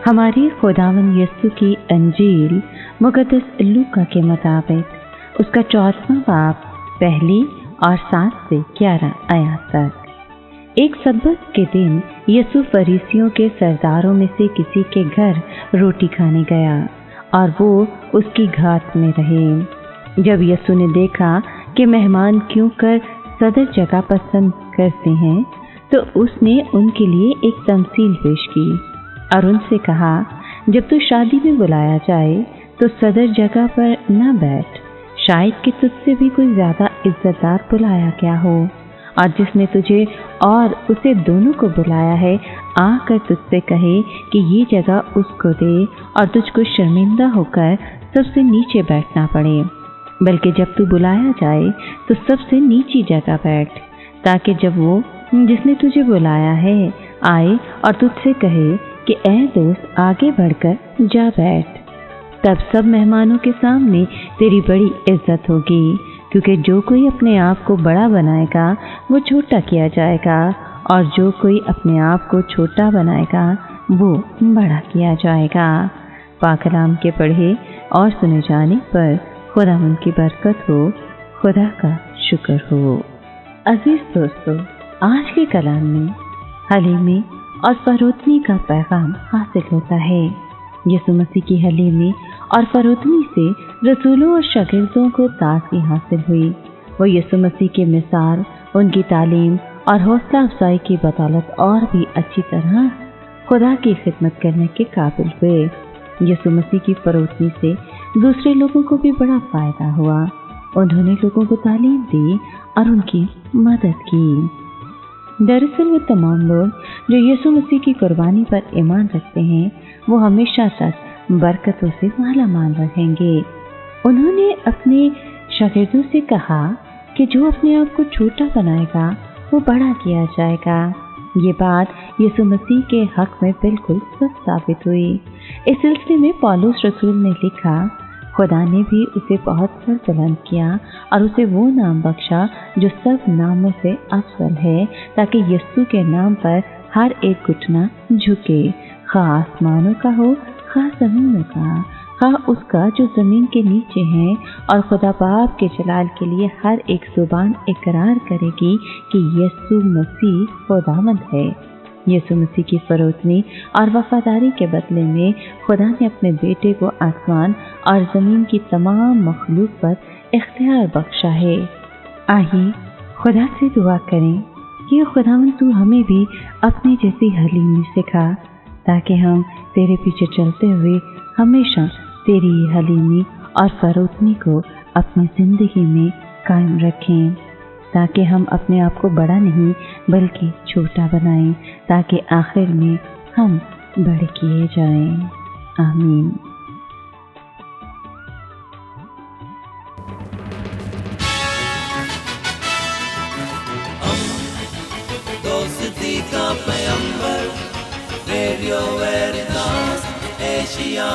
हमारी खुदावंद यीशु की अंजील मुक़द्दस लूका के मुताबिक उसका 14वां बाब पहली और 7 से 11 आयत तक। एक सब्बत के दिन यीशु फरीसियों के सरदारों में से किसी के घर रोटी खाने गया और वो उसकी घात में रहे। जब यीशु ने देखा कि मेहमान क्यों कर सदर जगह पसंद करते हैं, तो उसने उनके लिए एक तमसील पेश की और उनसे कहा, जब तू शादी में बुलाया जाए तो सदर जगह पर न बैठ, शायद कि तुझसे भी कोई ज़्यादा इज्जतदार बुलाया गया हो, और जिसने तुझे और उसे दोनों को बुलाया है आकर तुझसे कहे कि ये जगह उसको दे और तुझको शर्मिंदा होकर सबसे नीचे बैठना पड़े। बल्कि जब तू बुलाया जाए तो सबसे नीची जगह बैठ, ताकि जब वो जिसने तुझे बुलाया है आए और तुझसे कहे कि ऐ दोस्त आगे बढ़कर जा बैठ, तब सब मेहमानों के सामने तेरी बड़ी इज्जत होगी। क्योंकि जो कोई अपने आप को बड़ा बनाएगा वो छोटा किया जाएगा, और जो कोई अपने आप को छोटा बनाएगा वो बड़ा किया जाएगा। पाक कलाम के पढ़े और सुने जाने पर खुदावंद की बरकत हो, खुदा का शुक्र हो। अजीज दोस्तों, आज के कलाम में हलीमी और फरोतनी का पैगाम हासिल होता है। यीशु मसीह की हलीमी और फरोतनी से रसूलों और शागिर्दों को ताज़गी हासिल हुई। वो यीशु मसीह के मिसाल, उनकी तालीम और हौसला अफजाई की बदौलत और भी अच्छी तरह खुदा की खिदमत करने के काबिल हुए। यीशु मसीह की फरोतनी से दूसरे लोगों को भी बड़ा फ़ायदा हुआ। उन्होंने लोगों को तालीम दी और उनकी मदद की। दरअसल वो तमाम लोग जो यीशु मसीह की कुर्बानी पर ईमान रखते हैं, वो हमेशा तक बरकतों से माला माल रहेंगे। उन्होंने अपने शागिर्दों से कहा कि जो अपने आप को छोटा बनाएगा वो बड़ा किया जाएगा। ये बात यीशु मसीह के हक में बिल्कुल सच साबित हुई। इस सिलसिले में पौलुस रसूल ने लिखा, खुदा ने भी उसे बहुत सर बुलंद किया और उसे वो नाम बख्शा जो सब नामों से अफजल है, ताकि यीशु के नाम पर हर एक घुटना झुके, खा आसमानों का हो, खा ज़मीनों का, खा उसका जो ज़मीन के नीचे है, और खुदा बाप के जलाल के लिए हर एक ज़ुबान इकरार करेगी कि यीशु मसीह खुदावंद है। यीशु मसीह की फरोतनी और वफादारी के बदले में खुदा ने अपने बेटे को आसमान और ज़मीन की तमाम मखलूक पर इख्तियार बख्शा है। आइए खुदा से दुआ करें कि खुदावंद तू हमें भी अपनी जैसी हलीमी सिखा, ताकि हम तेरे पीछे चलते हुए हमेशा तेरी हलीमी और फरोतनी को अपनी ज़िंदगी में कायम रखें, ताकि हम अपने आप को बड़ा नहीं बल्कि छोटा बनाएं, ताकि आखिर में हम बड़े किए जाएं। आमीन। दोस्ती का पैगंबर, रेडियो वेरितास एशिया।